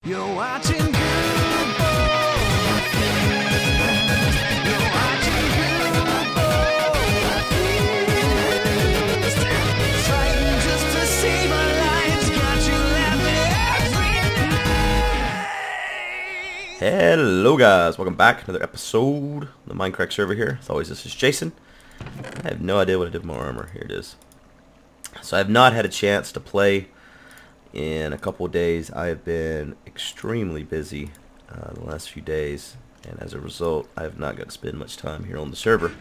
You're watching Guude. You're watching Guude. Trying just to save our lives. Got you laughing every night. Hello guys, welcome back. Another episode of the Mindcrack server here. As always, this is Jason. I have no idea what I did with my armor. Here it is. So I have not had a chance to play in a couple of days. I have been extremely busy the last few days, and as a result I have not got to spend much time here on the server.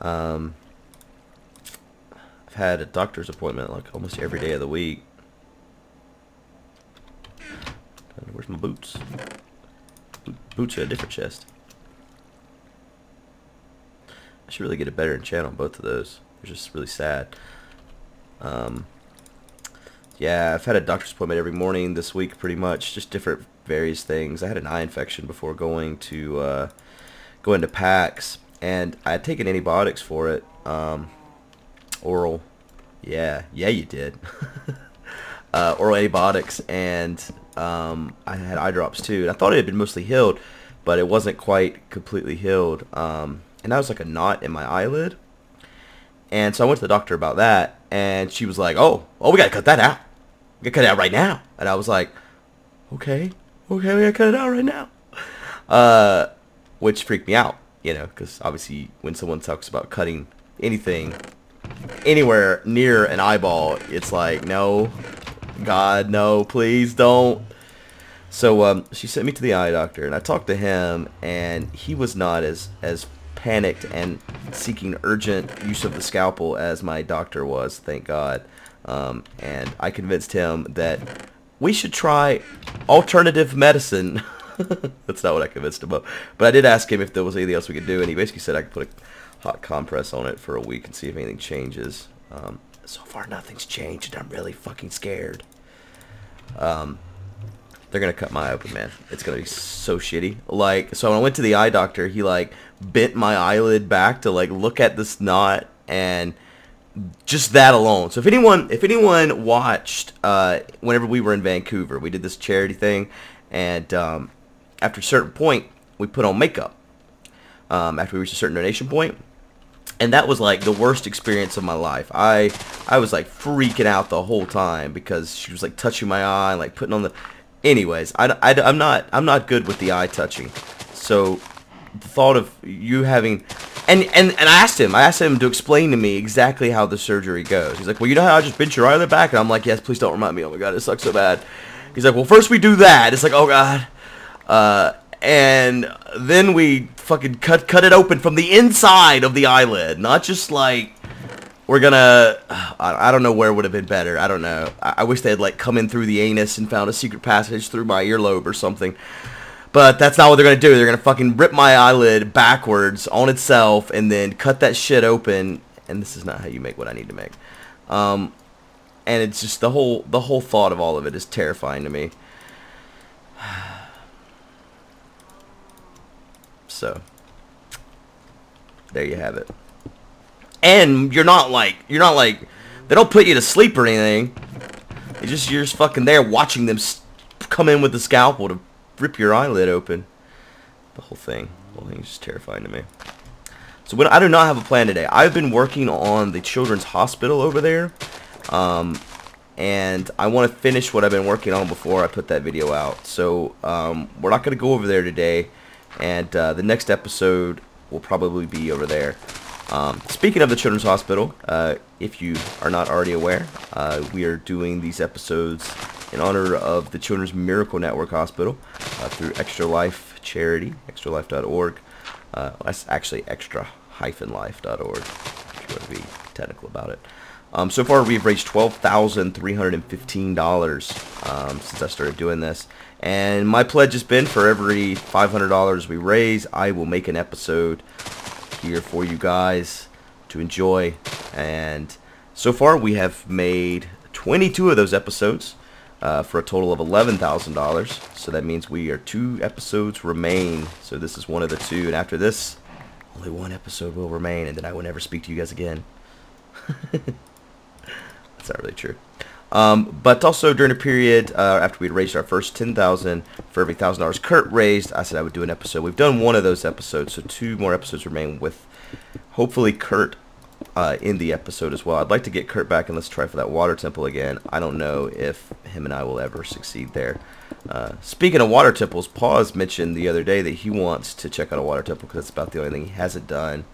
I've had a doctor's appointment like almost every day of the week. Where's my boots? Boots are a different chest. I should really get a better enchant on both of those. They're just really sad. Yeah, I've had a doctor's appointment every morning this week, pretty much, just different various things. I had an eye infection before going to PAX, and I had taken antibiotics for it, oral. Yeah, you did. Oral antibiotics, and I had eye drops too. And I thought it had been mostly healed, but it wasn't quite completely healed. And that was like a knot in my eyelid. And so I went to the doctor about that, and she was like, "Oh, we gotta cut that out. We gotta cut it out right now." And I was like, "Okay, we gotta cut it out right now," which freaked me out, you know, because obviously when someone talks about cutting anything anywhere near an eyeball, it's like, no, God, no, please don't. So she sent me to the eye doctor, and I talked to him, and he was not as panicked and seeking urgent use of the scalpel as my doctor was, thank God. And I convinced him that we should try alternative medicine. That's not what I convinced him of, but I did ask him if there was anything else we could do, and he basically said I could put a hot compress on it for a week and see if anything changes. So far nothing's changed, and I'm really fucking scared. They're gonna cut my eye open, man. It's gonna be so shitty. Like, so when I went to the eye doctor, he like bent my eyelid back to like look at this knot, and just that alone. So if anyone watched whenever we were in Vancouver, we did this charity thing, and after a certain point we put on makeup after we reached a certain donation point, and that was like the worst experience of my life. I was like freaking out the whole time because she was like touching my eye, like putting on the. Anyways, I'm not good with the eye touching. So the thought of you having, and I asked him to explain to me exactly how the surgery goes. He's like, well, you know how I just bent your eyelid back? And I'm like, yes, please don't remind me. Oh my God, it sucks so bad. He's like, well, first we do that. It's like, oh God. And then we fucking cut it open from the inside of the eyelid, not just like we're gonna. I don't know where would have been better. I don't know. I wish they had like come in through the anus and found a secret passage through my earlobe or something. But that's not what they're gonna do. They're gonna fucking rip my eyelid backwards on itself and then cut that shit open. And this is not how you make what I need to make. And it's just the whole thought of all of it is terrifying to me. So there you have it. And you're not like they don't put you to sleep or anything. You're just fucking there watching them come in with the scalpel to rip your eyelid open. The whole thing's just terrifying to me. So I do not have a plan today. I've been working on the children's hospital over there, and I want to finish what I've been working on before I put that video out. So we're not going to go over there today, and the next episode will probably be over there. Speaking of the Children's Hospital, if you are not already aware, we are doing these episodes in honor of the Children's Miracle Network Hospital through Extra Life charity, extralife.org. That's actually extra-life.org, if you want to be technical about it. So far, we've raised $12,315 since I started doing this. And my pledge has been for every $500 we raise, I will make an episode here for you guys to enjoy. And so far we have made 22 of those episodes for a total of $11,000. So that means we are 2 episodes remain. So this is one of the 2, and after this only 1 episode will remain, and then I will never speak to you guys again. That's not really true. But also during a period after we'd raised our first 10,000, for every $1,000 Kurt raised, I said I would do an episode. We've done one of those episodes, so 2 more episodes remain with hopefully Kurt in the episode as well. I'd like to get Kurt back and let's try for that water temple again. I don't know if him and I will ever succeed there. Speaking of water temples, Paws mentioned the other day that he wants to check out a water temple because it's about the only thing he hasn't done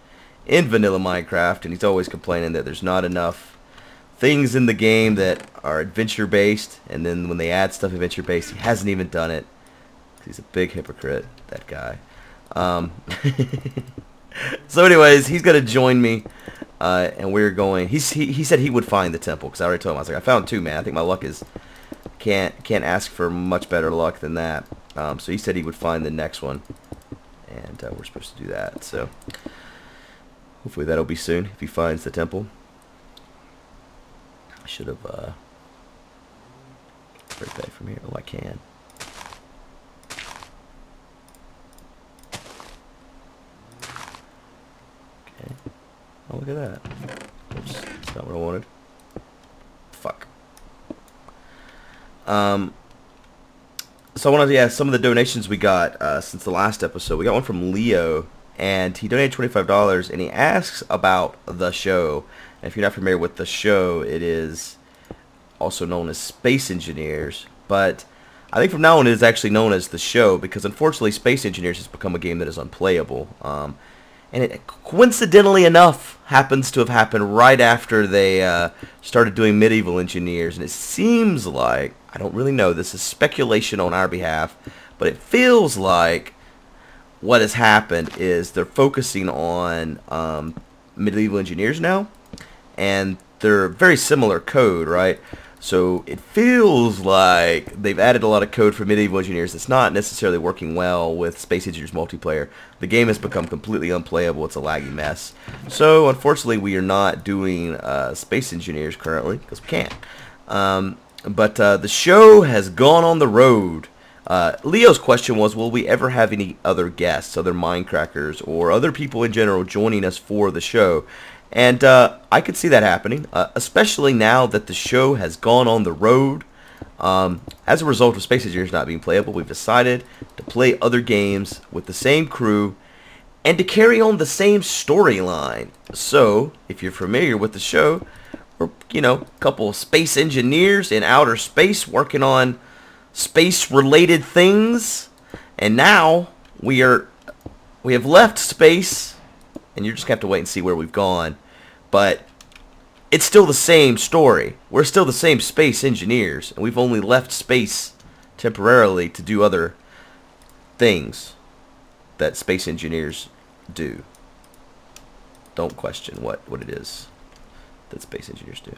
in vanilla Minecraft, and he's always complaining that there's not enough things in the game that are adventure based, and then when they add stuff adventure based, he hasn't even done it. He's a big hypocrite, that guy. So anyways, he's gonna join me, and we're going. He said he would find the temple because I already told him. I was like, I found 2, man. I think my luck is can't ask for much better luck than that. So he said he would find the next one, and we're supposed to do that. So hopefully that'll be soon if he finds the temple. I should have right back from here. Oh, I can. Okay. Oh, look at that. Oops, that's not what I wanted. Fuck. So I wanted to, some of the donations we got since the last episode. We got one from Leo, and he donated $25, and he asks about the show. And if you're not familiar with the show, it is also known as Space Engineers, but I think from now on it is actually known as the show because unfortunately Space Engineers has become a game that is unplayable. And it coincidentally enough happens to have happened right after they started doing Medieval Engineers, and it seems like, I don't really know, this is speculation on our behalf, but it feels like what has happened is they're focusing on Medieval Engineers now, and they're very similar code, right? So it feels like they've added a lot of code for Medieval Engineers that's not necessarily working well with Space Engineers multiplayer. The game has become completely unplayable. It's a laggy mess. So unfortunately we are not doing Space Engineers currently because we can't. But the show has gone on the road. Leo's question was, will we ever have any other guests, other Minecrackers, or other people in general joining us for the show? And I could see that happening, especially now that the show has gone on the road. As a result of Space Engineers not being playable, we've decided to play other games with the same crew and to carry on the same storyline. So, if you're familiar with the show, we're, a couple of space engineers in outer space working on space-related things. And now we have left space, and you're just going to have to wait and see where we've gone. But it's still the same story. We're still the same space engineers, and we've only left space temporarily to do other things that space engineers do. Don't question what it is that space engineers do.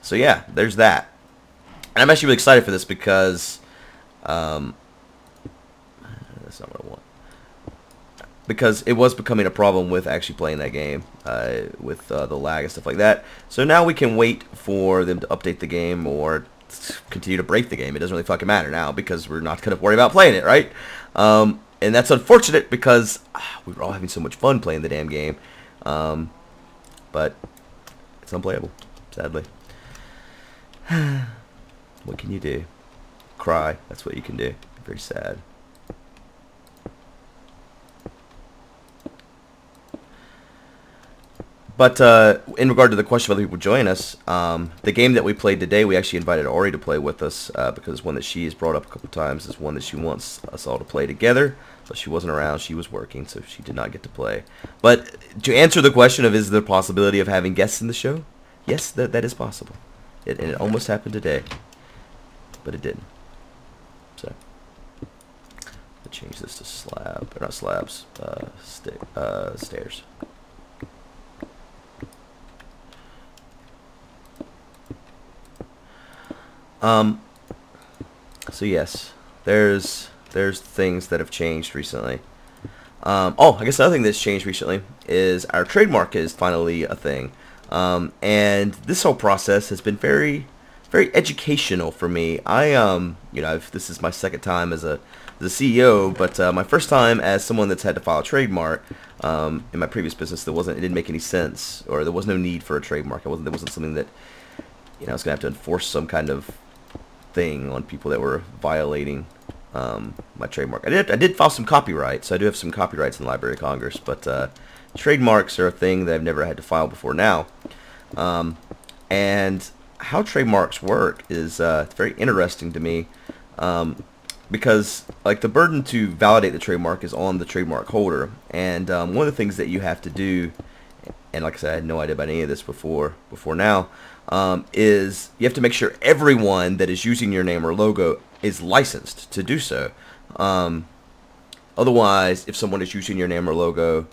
So yeah, there's that. And I'm actually really excited for this because that's not what I want. Because it was becoming a problem with actually playing that game with the lag and stuff like that. So now we can wait for them to update the game or continue to break the game. It doesn't really fucking matter now because we're not going to worry about playing it, right? And that's unfortunate because we were all having so much fun playing the damn game. But it's unplayable, sadly. What can you do? Cry. That's what you can do. Very sad. But in regard to the question whether people join us, the game that we played today, we actually invited Ori to play with us because one that she has brought up a couple times is one that she wants us all to play together. But she wasn't around; she was working, so she did not get to play. But to answer the question of is there a possibility of having guests in the show, yes, that is possible. And it almost happened today, but it didn't. So I'll change this to slab, or not slabs, stairs. So yes, there's things that have changed recently. Oh, I guess another thing that's changed recently is our trademark is finally a thing. And this whole process has been very very educational for me. You know, this is my second time as a CEO, but my first time as someone that's had to file a trademark. In my previous business, it didn't make any sense, or there was no need for a trademark. There wasn't something that, you know, I was gonna have to enforce some kind of thing on people that were violating my trademark. I did file some copyright, so I do have some copyrights in the Library of Congress, but trademarks are a thing that I've never had to file before now. And how trademarks work is very interesting to me, because like the burden to validate the trademark is on the trademark holder, and one of the things that you have to do, and like I said, I had no idea about any of this before now, is you have to make sure everyone that is using your name or logo is licensed to do so. Otherwise, if someone is using your name or logo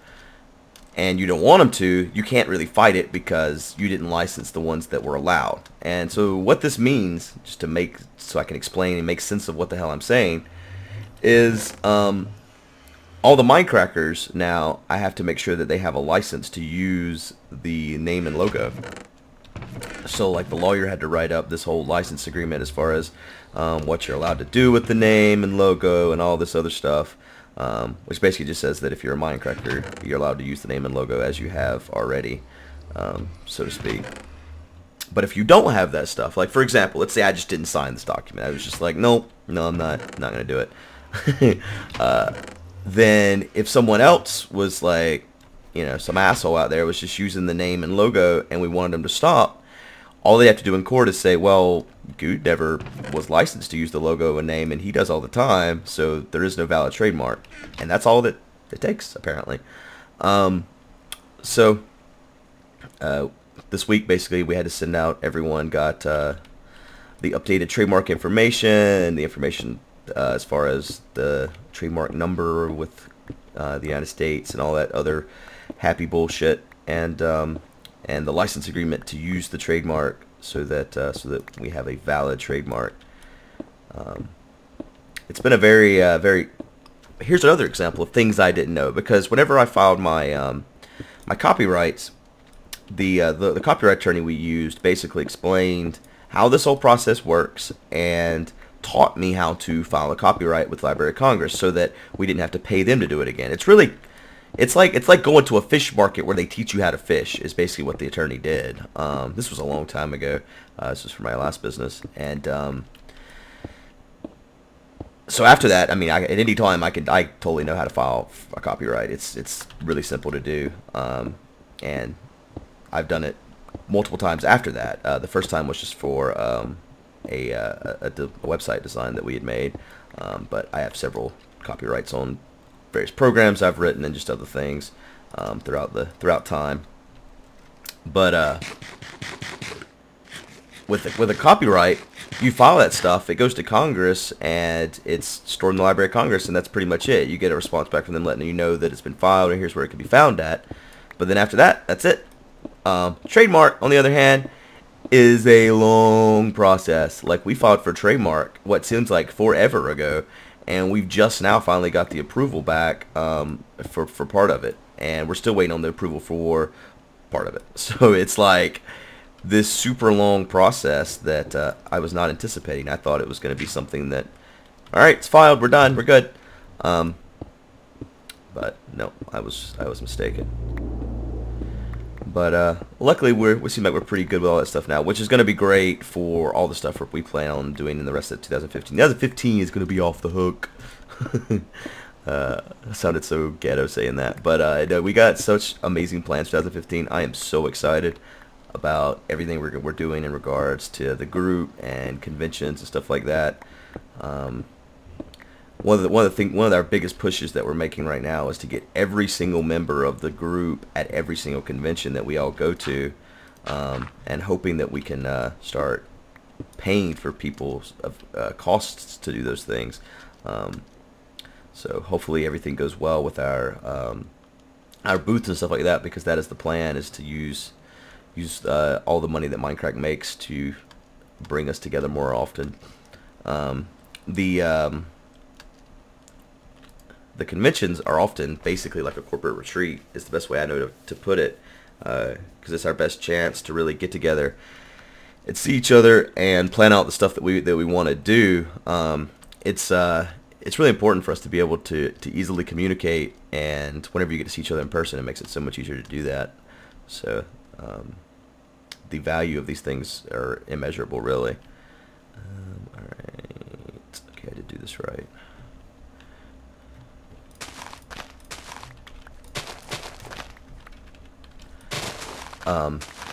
and you don't want them to, you can't really fight it because you didn't license the ones that were allowed. And so what this means, just to make, so I can explain and make sense of what the hell I'm saying, is all the Mindcrackers now, I have to make sure that they have a license to use the name and logo. So like the lawyer had to write up this whole license agreement as far as what you're allowed to do with the name and logo and all this other stuff. Which basically just says that if you're a Mindcracker, you're allowed to use the name and logo as you have already, so to speak. But if you don't have that stuff, like for example, let's say I just didn't sign this document. I was just like, nope, no, I'm not going to do it. Then if someone else was like, you know, some asshole out there was just using the name and logo and we wanted them to stop, all they have to do in court is say, well, Guude never was licensed to use the logo and name, and he does all the time, so there is no valid trademark. And that's all that it takes, apparently. This week, basically, we had to send out, everyone got the updated trademark information, the information as far as the trademark number with the United States and all that other happy bullshit, and the license agreement to use the trademark so that we have a valid trademark. It's been a very here's another example of things I didn't know, because whenever I filed my my copyrights, the copyright attorney we used basically explained how this whole process works and taught me how to file a copyright with Library of Congress so that we didn't have to pay them to do it again. It's like going to a fish market where they teach you how to fish, is basically what the attorney did. This was a long time ago. This was for my last business. And so after that, I mean, at any time, I totally know how to file a copyright. It's really simple to do. And I've done it multiple times after that. The first time was just for a website design that we had made. But I have several copyrights on various programs I've written and just other things throughout time. But with a copyright, you file that stuff, it goes to Congress and it's stored in the Library of Congress, and that's pretty much it. You get a response back from them letting you know that it's been filed and here's where it can be found at. But then after that, that's it. Trademark, on the other hand, is a long process. Like, we filed for trademark what seems like forever ago, and we've just now finally got the approval back for part of it, and we're still waiting on the approval for part of it. So it's like this super long process that I was not anticipating. I thought it was going to be something that, all right, it's filed, we're done, we're good. But no, I was mistaken. But luckily, we seem like we're pretty good with all that stuff now, which is going to be great for all the stuff we plan on doing in the rest of 2015. 2015 is going to be off the hook. Sounded so ghetto saying that, but we got such amazing plans for 2015. I am so excited about everything we're doing in regards to the group and conventions and stuff like that. One of our biggest pushes that we're making right now is to get every single member of the group at every single convention that we all go to, and hoping that we can start paying for people's costs to do those things. So hopefully everything goes well with our booths and stuff like that, because that is the plan, is to use all the money that Mindcrack makes to bring us together more often. The conventions are often basically like a corporate retreat, is the best way I know to put it, because it's our best chance to really get together see each other and plan out the stuff that we want to do. It's really important for us to be able to easily communicate, and whenever you get to see each other in person, it makes it so much easier to do that. So the value of these things are immeasurable, really. All right, okay, I did do this right.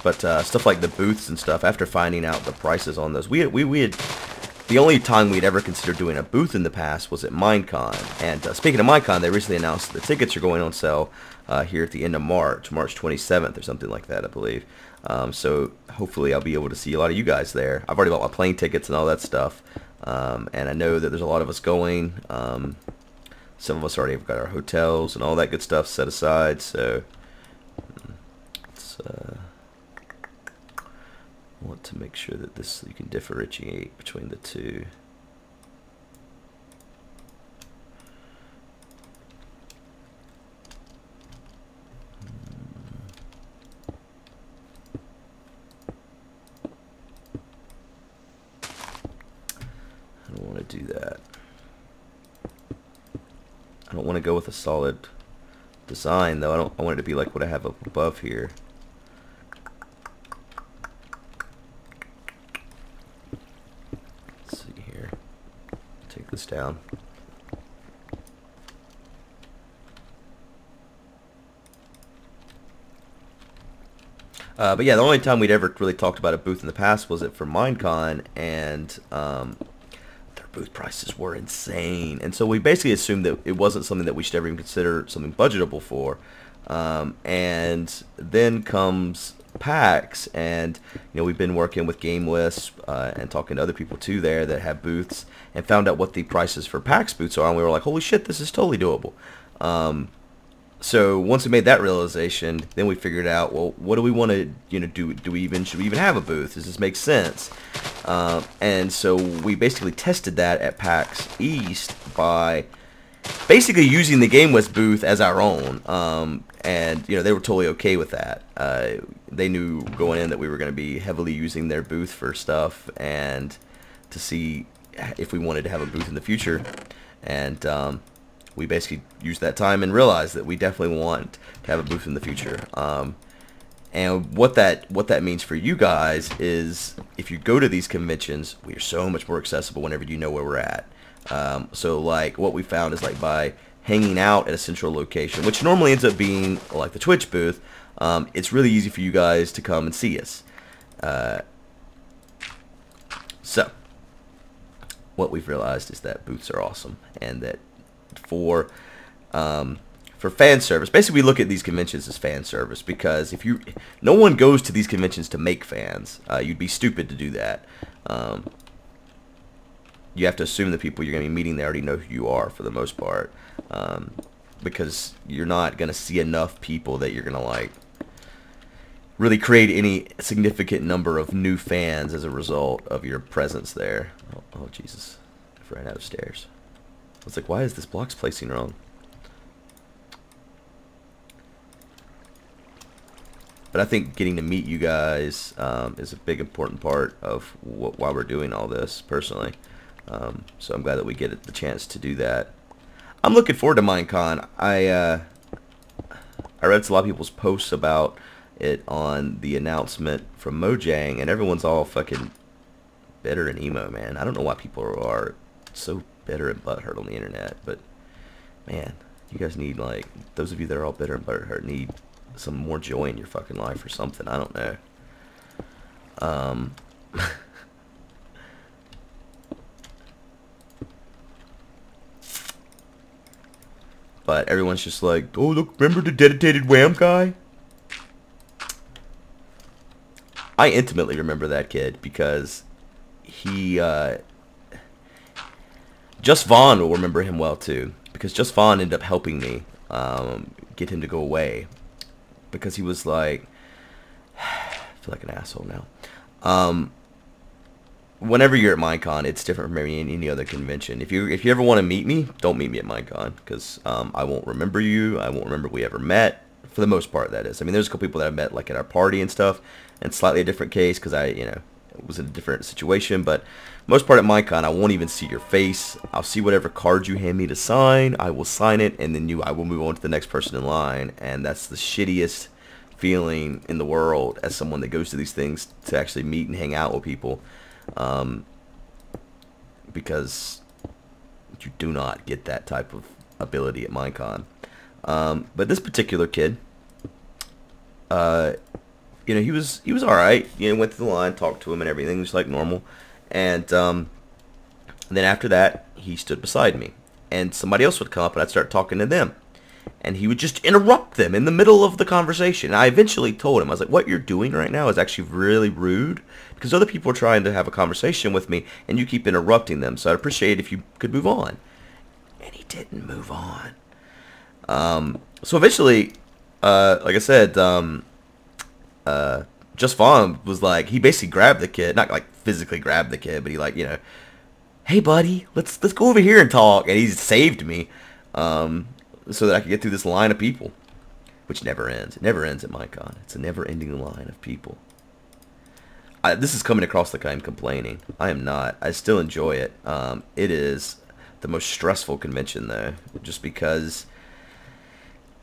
But stuff like the booths and stuff, after finding out the prices on those, we had the only time we'd ever considered doing a booth in the past was at Minecon. And speaking of Minecon, they recently announced the tickets are going on sale here at the end of March 27th or something like that, I believe. So hopefully I'll be able to see a lot of you guys there. I've already bought my plane tickets and all that stuff, and I know that there's a lot of us going. Some of us already have got our hotels and all that good stuff set aside, so it's I want to make sure that this, you can differentiate between the two. I don't want to do that. I don't want to go with a solid design though. I want it to be like what I have up above here. This down. But yeah, the only time we'd ever really talked about a booth in the past was for Minecon, and their booth prices were insane. And so we basically assumed that it wasn't something that we should ever even consider something budgetable for. And then comes PAX, and we've been working with Game Wisp and talking to other people too there that have booths, and found out what the prices for PAX booths are, and we were like, holy shit, this is totally doable. So once we made that realization, then we figured out, well, what do we want to do? Should we even have a booth? Does this make sense? And so we basically tested that at PAX East by basically using the Game Wisp booth as our own, and they were totally okay with that. They knew going in that we were going to be heavily using their booth for stuff, and to see if we wanted to have a booth in the future. And we basically used that time and realized that we definitely want to have a booth in the future. And what that means for you guys is, if you go to these conventions, we are so much more accessible whenever you know where we're at. So like what we found is, like, by hanging out at a central location, which normally ends up being like the Twitch booth, it's really easy for you guys to come and see us. So what we've realized is that booths are awesome, and that for fan service, basically we look at these conventions as fan service, because no one goes to these conventions to make fans. You'd be stupid to do that. You have to assume the people you're going to be meeting there already know who you are for the most part, because you're not going to see enough people that you're going to like really create any significant number of new fans as a result of your presence there. Oh Jesus, I ran out of stairs. I was like, why is this block's placing wrong? But I think getting to meet you guys is a big important part of why we're doing all this, personally. So I'm glad that we get the chance to do that. I'm looking forward to Minecon. I read a lot of people's posts about it on the announcement from Mojang, and everyone's all fucking bitter and emo, man. I don't know why people are so bitter and butthurt on the internet, but man, you guys need, like, those of you that are all bitter and butthurt need some more joy in your fucking life or something. I don't know. But everyone's just like, oh, look, remember the dedicated Wham guy? I intimately remember that kid, because he, Just Vaughn will remember him well too, because Just Vaughn ended up helping me get him to go away, because he was like, I feel like an asshole now. Whenever you're at Minecon, it's different from any other convention. If you ever want to meet me, don't meet me at Minecon, because I won't remember you. I won't remember we ever met, for the most part, that is. I mean, there's a couple people that I met, like, at our party and stuff, and slightly a different case, because was in a different situation, but most part at Minecon, I won't even see your face. I'll see whatever card you hand me to sign. I will sign it, and then I will move on to the next person in line, and that's the shittiest feeling in the world as someone that goes to these things to actually meet and hang out with people, because you do not get that type of ability at Minecon. But this particular kid, you know, he was all right. You know, went through the line, talked to him, and everything was like normal. And then after that, he stood beside me, and somebody else would come up, and I'd start talking to them, and he would just interrupt them in the middle of the conversation. And I eventually told him, I was like, "What you're doing right now is actually really rude, because other people are trying to have a conversation with me, and you keep interrupting them. So I'd appreciate it if you could move on." And he didn't move on. So eventually, like I said, Just Fawn was like, he basically grabbed the kid, not like physically grabbed the kid, but he like, you know, "Hey buddy, let's go over here and talk." And he saved me, so that I could get through this line of people, which never ends. It never ends at Minecon. It's a never-ending line of people. This is coming across like I'm complaining. I am not. I still enjoy it. It is the most stressful convention though, just because,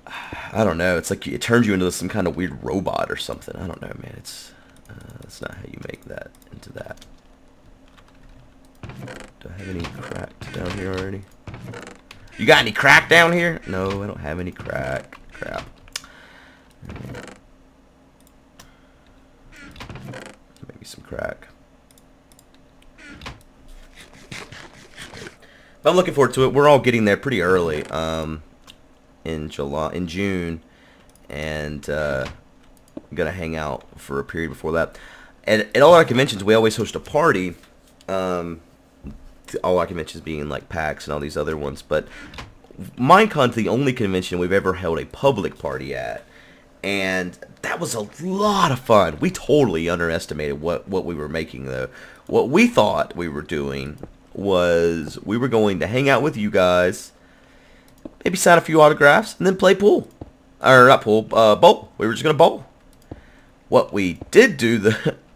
I don't know, it's like it turns you into some kind of weird robot or something. I don't know, man. It's that's not how you make that into that. Do I have any crack down here already? You got any crack down here? No, I don't have any crack. Crap. Maybe some crack. But I'm looking forward to it. We're all getting there pretty early. In June, and I'm gonna hang out for a period before that. And at all our conventions, we always host a party. All our conventions being like PAX and all these other ones, but Minecon's the only convention we've ever held a public party at, and that was a lot of fun. We totally underestimated what we were making though. What we thought we were doing was we were going to hang out with you guys, maybe sign a few autographs, and then play pool. Or not pool, bowl. We were just going to bowl. What we did do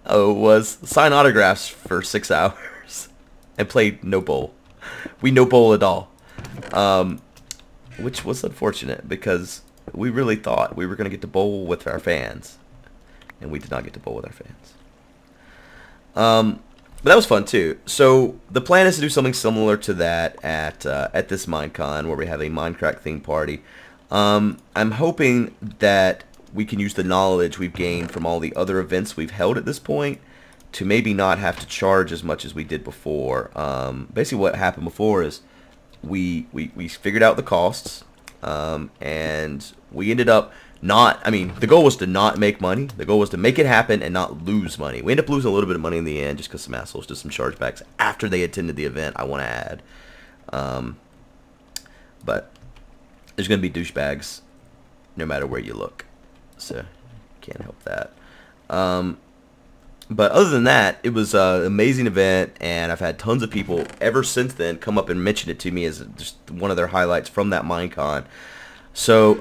was sign autographs for 6 hours and play no bowl. We no bowl at all. Which was unfortunate because we really thought we were going to get to bowl with our fans. And we did not get to bowl with our fans. But that was fun too. So the plan is to do something similar to that at this Minecon, where we have a Mindcrack themed party. I'm hoping that we can use the knowledge we've gained from all the other events we've held at this point to maybe not have to charge as much as we did before. Basically, what happened before is we figured out the costs, and we ended up not, I mean, the goal was to not make money. The goal was to make it happen and not lose money. We ended up losing a little bit of money in the end just because some assholes did some chargebacks after they attended the event, I want to add. But there's going to be douchebags no matter where you look. So, can't help that. But other than that, it was an amazing event, and I've had tons of people ever since then come up and mention it to me as just one of their highlights from that Minecon. So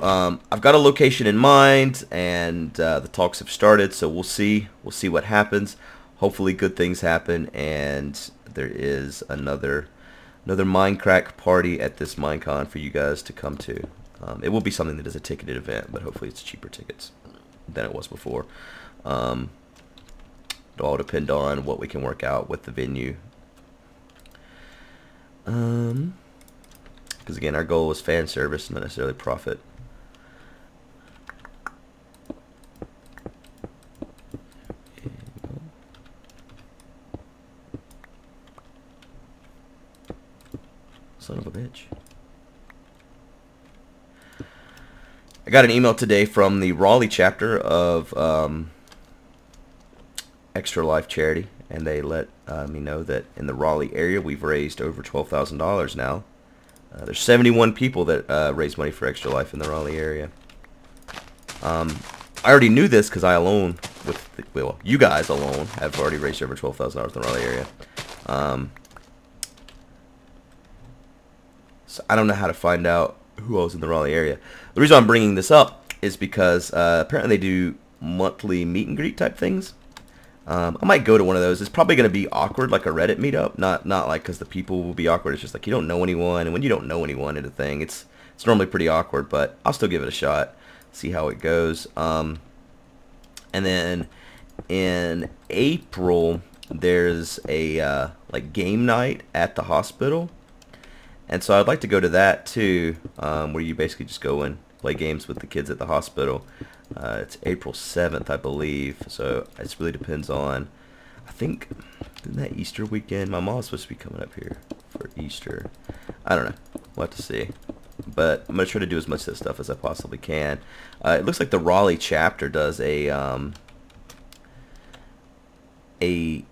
I've got a location in mind, and the talks have started. So we'll see what happens. Hopefully, good things happen, and there is another Mindcrack party at this Minecon for you guys to come to. It will be something that is a ticketed event, but hopefully it's cheaper tickets than it was before. It'll all depend on what we can work out with the venue. Because again, our goal is fan service, not necessarily profit. Son of a bitch. I got an email today from the Raleigh chapter of Extra Life Charity, and they let me know that in the Raleigh area we've raised over $12,000 now. There's 71 people that raise money for Extra Life in the Raleigh area. I already knew this because I alone, well, you guys alone have already raised over $12,000 in the Raleigh area. So I don't know how to find out who else in the Raleigh area. The reason I'm bringing this up is because apparently they do monthly meet and greet type things. I might go to one of those. It's probably going to be awkward, like a Reddit meetup. Not like because the people will be awkward. It's just like you don't know anyone, and when you don't know anyone in a thing, it's normally pretty awkward. But I'll still give it a shot, see how it goes. And then in April, there's a like game night at the hospital, and so I'd like to go to that too, where you basically just go and play games with the kids at the hospital. It's April 7th, I believe, so it really depends on, I think, isn't that Easter weekend? My mom's supposed to be coming up here for Easter. I don't know. We'll have to see. But I'm going to try to do as much of this stuff as I possibly can. It looks like the Raleigh chapter does like a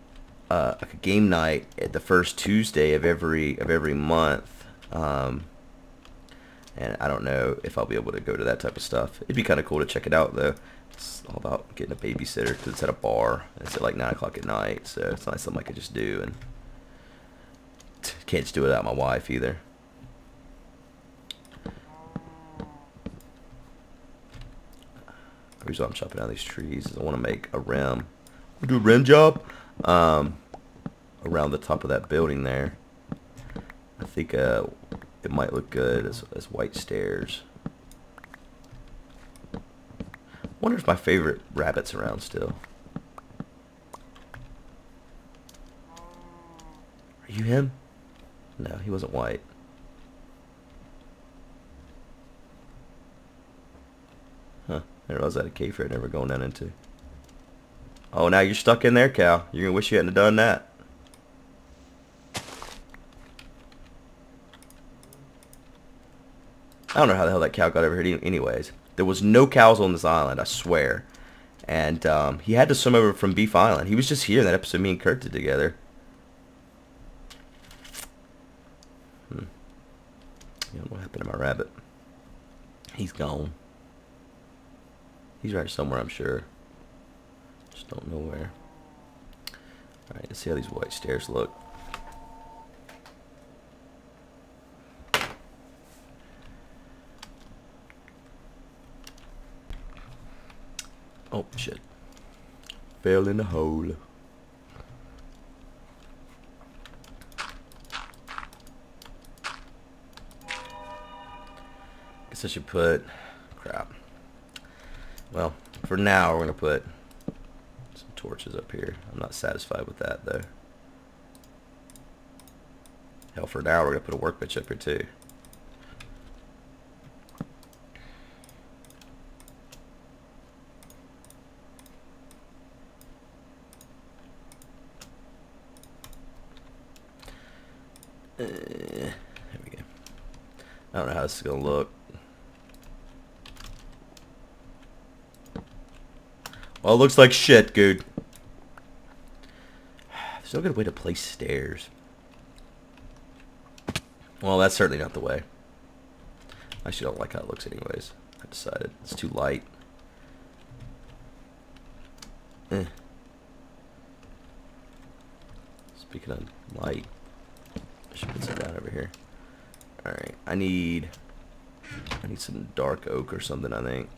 game night at the first Tuesday of every month. And I don't know if I'll be able to go to that type of stuff. It'd be kind of cool to check it out, though. It's all about getting a babysitter because it's at a bar. And it's at like 9 o'clock at night, so it's not something I could just do. And can't just do it without my wife either. The reason why I'm chopping down these trees is I want to make a rim. I'll do a rim job around the top of that building there. I think it might look good as white stairs. I wonder if my favorite rabbit's around still. Are you him? No, he wasn't white. Huh. I didn't realize I had a cave here I'd never gone down into. Oh, now you're stuck in there, Cal. You're going to wish you hadn't done that. I don't know how the hell that cow got over here anyways. There was no cows on this island, I swear. And he had to swim over from Beef Island. He was just here in that episode me and Kurt did together. Yeah, what happened to my rabbit? He's gone. He's right somewhere, I'm sure. Just don't know where. Alright, let's see how these white stairs look. Oh, shit. Fell in the hole. Guess I should put... crap. Well, for now, we're going to put some torches up here. I'm not satisfied with that, though. Hell, for now, we're going to put a workbench up here, too. There we go. I don't know how this is going to look. Well, it looks like shit, Guude. There's no good way to place stairs. Well, that's certainly not the way. I actually don't like how it looks anyways. I decided it's too light. Speaking of light, I should put some down over here. Alright, I need some dark oak or something, I think.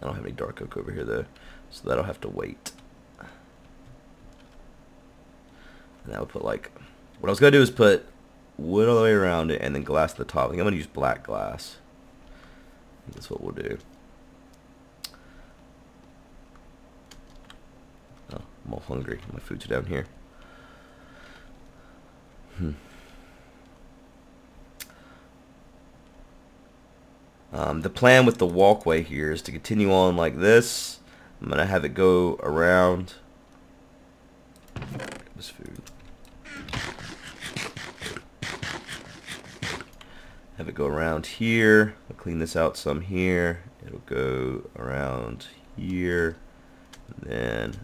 I don't have any dark oak over here though, so that'll have to wait. And that would put like, what I was gonna do is put wood all the way around it and then glass at the top. I think I'm gonna use black glass. I think that's what we'll do. Oh, I'm all hungry. My food's down here. The plan with the walkway here is to continue on like this. I'm gonna have it go around. This food. Have it go around here. I'll clean this out some here. It'll go around here, and then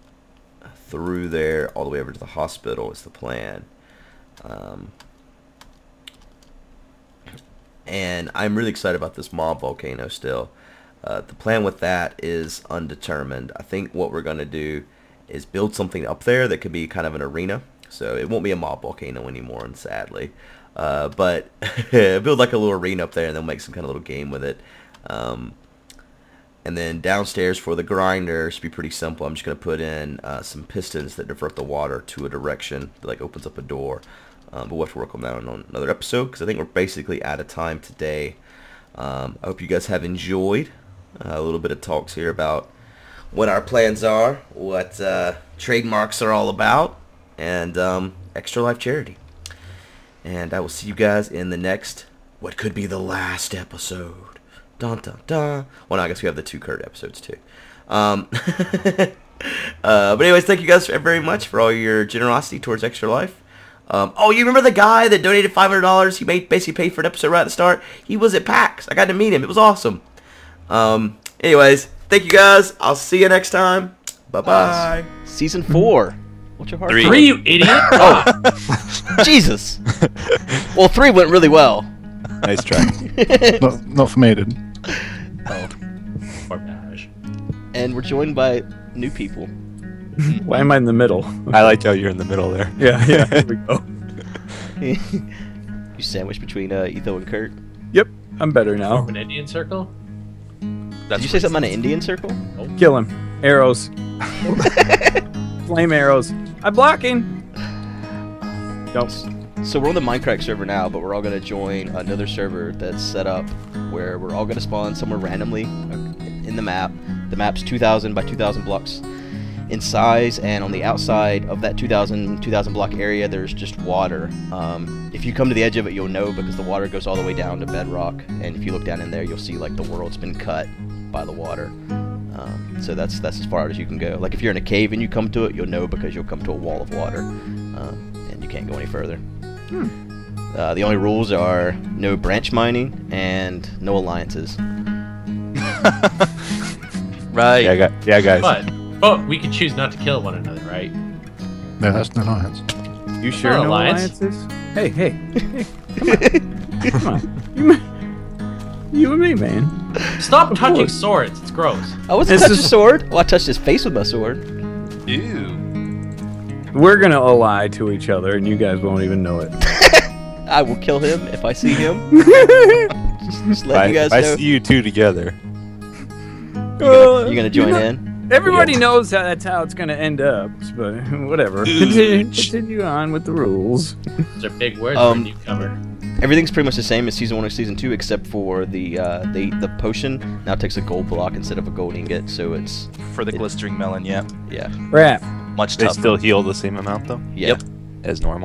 through there all the way over to the hospital is the plan. And I'm really excited about this mob volcano still. The plan with that is undetermined. I think what we're going to do is build something up there that could be kind of an arena. So it won't be a mob volcano anymore, and sadly. But build like a little arena up there and then make some kind of little game with it. And then downstairs for the grinder, should be pretty simple. I'm just going to put in some pistons that divert the water to a direction that like opens up a door. But we'll have to work on that on another episode because I think we're basically out of time today. I hope you guys have enjoyed a little bit of talks here about what our plans are, what trademarks are all about, and Extra Life Charity. And I will see you guys in the next, what could be the last episode. Dun dun dun. Well, no, I guess we have the 2 Kurt episodes too. But anyways, thank you guys very much for all your generosity towards Extra Life. Oh, you remember the guy that donated $500? He basically paid for an episode right at the start. He was at PAX. I got to meet him. It was awesome. Anyways, thank you guys. I'll see you next time. Bye-bye. Season 4. What's your heart? 3, you idiot. Oh, Jesus. Well, 3 went really well. Nice try. not for me, it didn't. Oh. Poor Bash. And we're joined by new people. Why am I in the middle? I liked how you're in the middle there. Yeah, here we go. You sandwiched between Etho and Kurt. Yep, I'm better now. An Indian circle? Did you say something on an Indian circle? Kill him. Arrows. Flame arrows. I'm blocking. Don't. So we're on the Mindcrack server now, but we're all going to join another server that's set up where we're all going to spawn somewhere randomly in the map. The map's 2,000 by 2,000 blocks in size, and on the outside of that 2,000 block area there's just water. If you come to the edge of it, you'll know because the water goes all the way down to bedrock, and if you look down in there you'll see like the world's been cut by the water. So that's as far out as you can go. Like if you're in a cave and you come to it, you'll know because you'll come to a wall of water, and you can't go any further. The only rules are no branch mining and no alliances. Right. Yeah, guys. But we can choose not to kill one another, right? No, that's no alliance. You sure No no alliance. alliances? Hey. Come on. You and me, man. Stop touching course. swords. It's gross. I wasn't This touching is- a sword. Well, I touched his face with my sword. Ew. We're gonna ally to each other, and you guys won't even know it. I will kill him if I see him. Just let you guys If I know. see you two together. You're gonna join in? Everybody knows how that's how it's gonna end up, but whatever. Continue on with the rules. Those are big words for a newcomer. Everything's pretty much the same as Season 1 or Season 2, except for the potion now takes a gold block instead of a gold ingot, so it's... For the glistering melon, yeah. Yeah. Crap. Much They tougher. still heal the same amount though? Yeah. As normal.